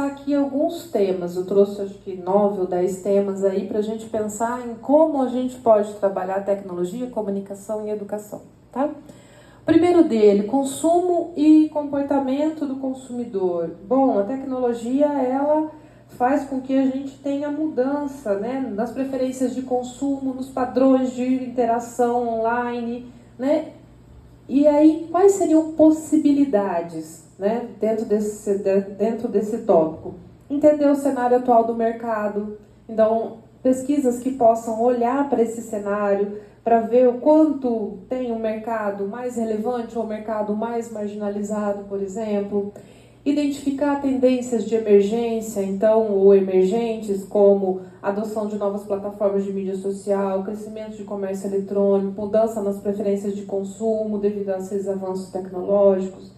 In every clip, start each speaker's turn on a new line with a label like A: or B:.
A: pensar aqui alguns temas. Eu trouxe, acho que 9 ou 10 temas aí para a gente pensar em como a gente pode trabalhar tecnologia, comunicação e educação, tá? O primeiro dele, consumo e comportamento do consumidor. Bom, a tecnologia, ela faz com que a gente tenha mudança, né, nas preferências de consumo, nos padrões de interação online, né? E aí, quais seriam possibilidades, né, dentro desse tópico? Entender o cenário atual do mercado. Então, pesquisas que possam olhar para esse cenário, para ver o quanto tem um mercado mais relevante ou um mercado mais marginalizado, por exemplo. Identificar tendências de emergência, então, ou emergentes, como a adoção de novas plataformas de mídia social, crescimento de comércio eletrônico, mudança nas preferências de consumo devido a esses avanços tecnológicos.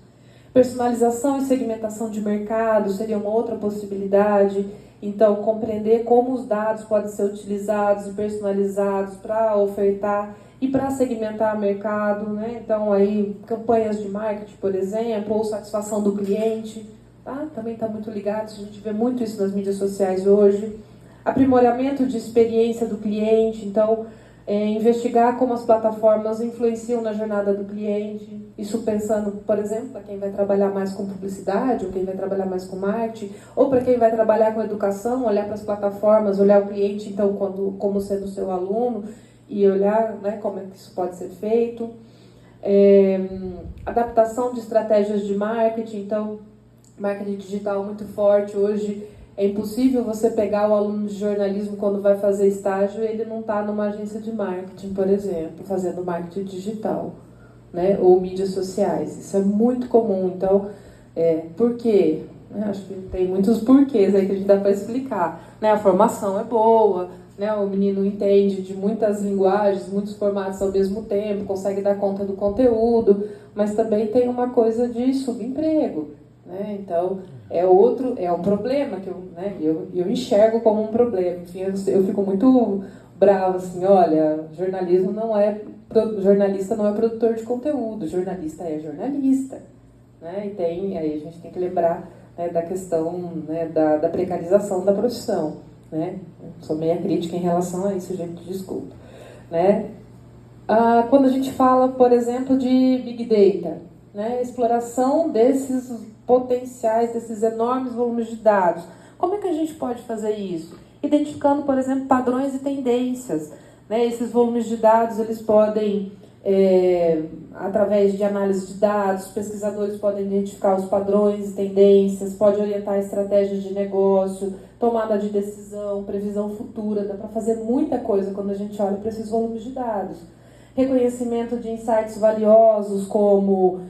A: Personalização e segmentação de mercado seria uma outra possibilidade. Então, compreender como os dados podem ser utilizados e personalizados para ofertar e para segmentar o mercado, né? Então, aí, campanhas de marketing, por exemplo, ou satisfação do cliente, tá? Também está muito ligado, a gente vê muito isso nas mídias sociais hoje. Aprimoramento de experiência do cliente, então, investigar como as plataformas influenciam na jornada do cliente. Isso pensando, por exemplo, para quem vai trabalhar mais com publicidade, ou quem vai trabalhar mais com marketing, ou para quem vai trabalhar com educação, olhar para as plataformas, olhar o cliente, então, como sendo seu aluno, e olhar, né, como é que isso pode ser feito. Adaptação de estratégias de marketing, então, marketing digital muito forte. Hoje é impossível você pegar o aluno de jornalismo quando vai fazer estágio e ele não está numa agência de marketing, por exemplo, fazendo marketing digital, né, ou mídias sociais. Isso é muito comum. Então, por quê? Acho que tem muitos porquês aí que a gente dá para explicar. Né? A formação é boa, né? O menino entende de muitas linguagens, muitos formatos ao mesmo tempo, consegue dar conta do conteúdo, mas também tem uma coisa de subemprego, né? Então, é um problema que eu enxergo como um problema. Enfim, eu fico muito brava, assim, olha, jornalista não é produtor de conteúdo, jornalista é jornalista, né? E aí a gente tem que lembrar, né, da questão, né, da precarização da profissão, né? Sou meia crítica em relação a isso, gente, desculpa, né? Quando a gente fala, por exemplo, de Big Data, né, exploração desses potenciais, desses enormes volumes de dados, como é que a gente pode fazer isso? Identificando, por exemplo, padrões e tendências, né? Esses volumes de dados, eles podem, através de análise de dados, pesquisadores podem identificar os padrões e tendências, pode orientar estratégias de negócio, tomada de decisão, previsão futura. Dá para fazer muita coisa quando a gente olha para esses volumes de dados. Reconhecimento de insights valiosos, como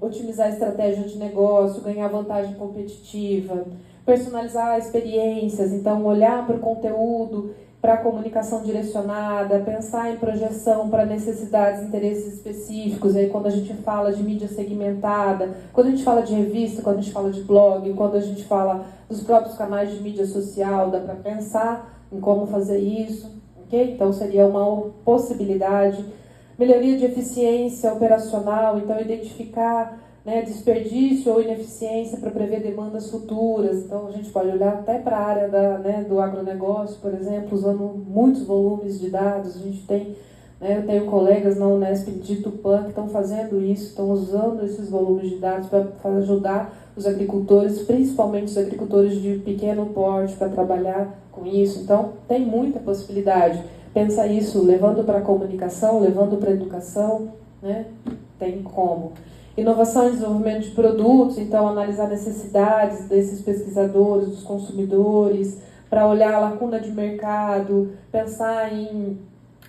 A: otimizar a estratégia de negócio, ganhar vantagem competitiva, personalizar experiências, então olhar para o conteúdo, para a comunicação direcionada, pensar em projeção para necessidades e interesses específicos. Aí, quando a gente fala de mídia segmentada, quando a gente fala de revista, quando a gente fala de blog, quando a gente fala dos próprios canais de mídia social, dá para pensar em como fazer isso, ok? Então, seria uma possibilidade. Melhoria de eficiência operacional, então identificar, né, desperdício ou ineficiência para prever demandas futuras. Então, a gente pode olhar até para a área do agronegócio, por exemplo, usando muitos volumes de dados. A gente tem, né, eu tenho colegas na Unesp de Tupã que estão fazendo isso, estão usando esses volumes de dados para ajudar os agricultores, principalmente os agricultores de pequeno porte, para trabalhar com isso. Então, tem muita possibilidade. Pensa isso levando para a comunicação, levando para a educação, né? Tem como. Inovação e desenvolvimento de produtos, então analisar necessidades desses pesquisadores, dos consumidores, para olhar a lacuna de mercado, pensar em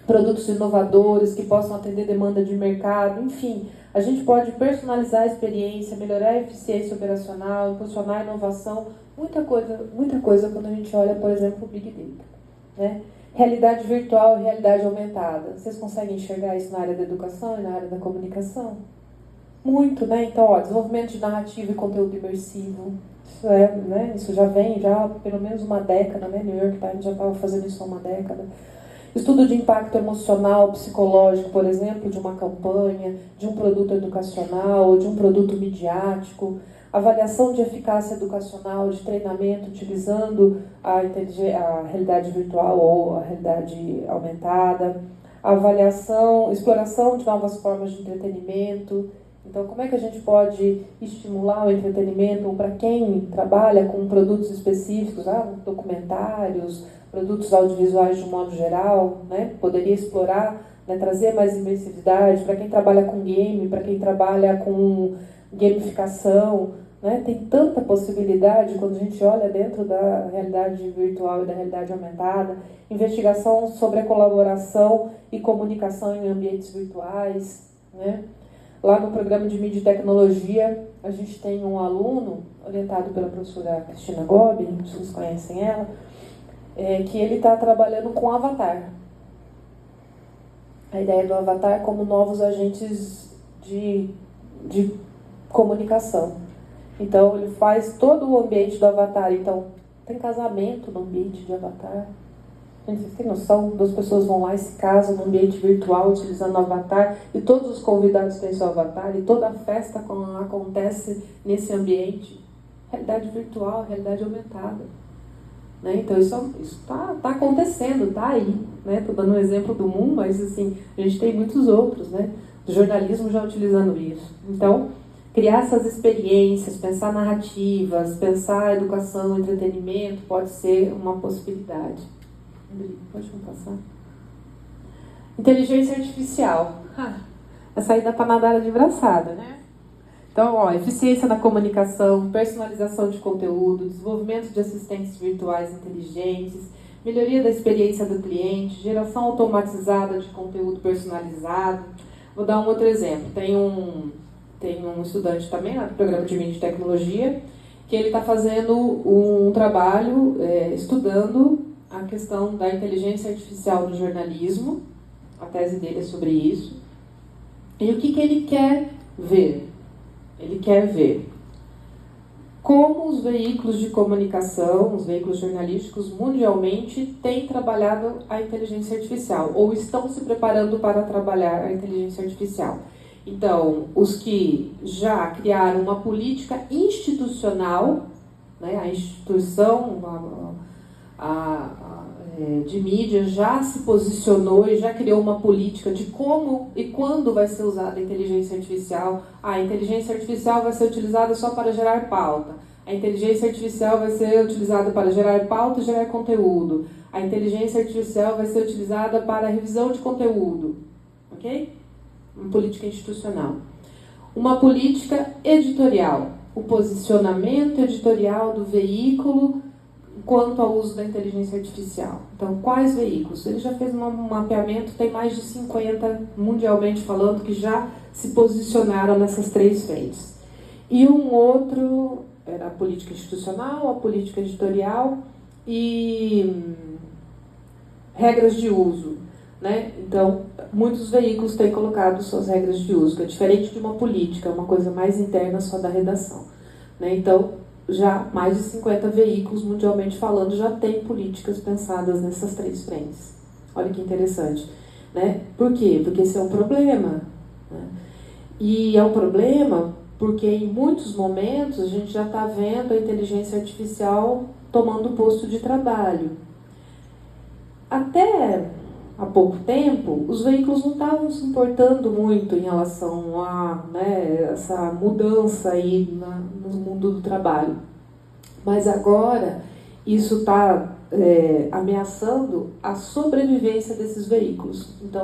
A: produtos inovadores que possam atender demanda de mercado, enfim. A gente pode personalizar a experiência, melhorar a eficiência operacional, impulsionar a inovação, muita coisa quando a gente olha, por exemplo, o Big Data, né? Realidade virtual e realidade aumentada. Vocês conseguem enxergar isso na área da educação e na área da comunicação? Muito, né? Então, desenvolvimento de narrativa e conteúdo imersivo. Isso já vem há pelo menos uma década, né? New York Times já estava fazendo isso há uma década. Estudo de impacto emocional, psicológico, por exemplo, de uma campanha, de um produto educacional, de um produto midiático. avaliação de eficácia educacional, de treinamento, utilizando a realidade virtual ou a realidade aumentada, avaliação, exploração de novas formas de entretenimento. Então, como é que a gente pode estimular o entretenimento para quem trabalha com produtos específicos, documentários, produtos audiovisuais de um modo geral, né? Poderia explorar, né, trazer mais imersividade para quem trabalha com game, para quem trabalha com gamificação, né? Tem tanta possibilidade quando a gente olha dentro da realidade virtual e da realidade aumentada. Investigação sobre a colaboração e comunicação em ambientes virtuais, né? Lá no programa de mídia e tecnologia, a gente tem um aluno, orientado pela professora Cristina Gobi, vocês conhecem ela, que ele está trabalhando com avatar. A ideia do avatar como novos agentes de comunicação. Então, ele faz todo o ambiente do avatar. Então, tem casamento no ambiente de avatar. Vocês têm noção? Duas pessoas vão lá e se casam no ambiente virtual utilizando o avatar, e todos os convidados têm seu avatar, e toda a festa acontece nesse ambiente. Realidade virtual, realidade aumentada. Né? Então, isso está acontecendo, está aí. Estou dando um exemplo do mundo, mas assim, a gente tem muitos outros, né? Do jornalismo já utilizando isso. Então, criar essas experiências, pensar narrativas, pensar educação, entretenimento, pode ser uma possibilidade. Pode me passar? Inteligência artificial. A saída para nadar de braçada, né? Então, eficiência na comunicação, personalização de conteúdo, desenvolvimento de assistentes virtuais inteligentes, melhoria da experiência do cliente, geração automatizada de conteúdo personalizado. Vou dar um outro exemplo. Tem um estudante também lá do programa de mídia e tecnologia, que ele está fazendo um trabalho estudando a questão da inteligência artificial no jornalismo. A tese dele é sobre isso. E o que ele quer ver? Ele quer ver como os veículos de comunicação, os veículos jornalísticos mundialmente têm trabalhado a inteligência artificial, ou estão se preparando para trabalhar a inteligência artificial. Então, os que já criaram uma política institucional, né, a instituição de mídia já se posicionou e já criou uma política de como e quando vai ser usada a inteligência artificial. A inteligência artificial vai ser utilizada só para gerar pauta. A inteligência artificial vai ser utilizada para gerar pauta e gerar conteúdo. A inteligência artificial vai ser utilizada para revisão de conteúdo. Ok? Uma política institucional. Uma política editorial. O posicionamento editorial do veículo quanto ao uso da inteligência artificial. Então, quais veículos? Ele já fez um mapeamento, tem mais de 50, mundialmente falando, que já se posicionaram nessas três frentes. E um outro era a política institucional, a política editorial e regras de uso. Né? Então, muitos veículos têm colocado suas regras de uso, que é diferente de uma política, é uma coisa mais interna só da redação. Né? Então, já mais de 50 veículos, mundialmente falando, já têm políticas pensadas nessas três frentes. Olha que interessante. Né? Por quê? Porque esse é um problema. Né? E é um problema porque em muitos momentos a gente já está vendo a inteligência artificial tomando posto de trabalho. Até há pouco tempo, os veículos não estavam se importando muito em relação a essa mudança aí no mundo do trabalho. Mas agora, isso está ameaçando a sobrevivência desses veículos. Então,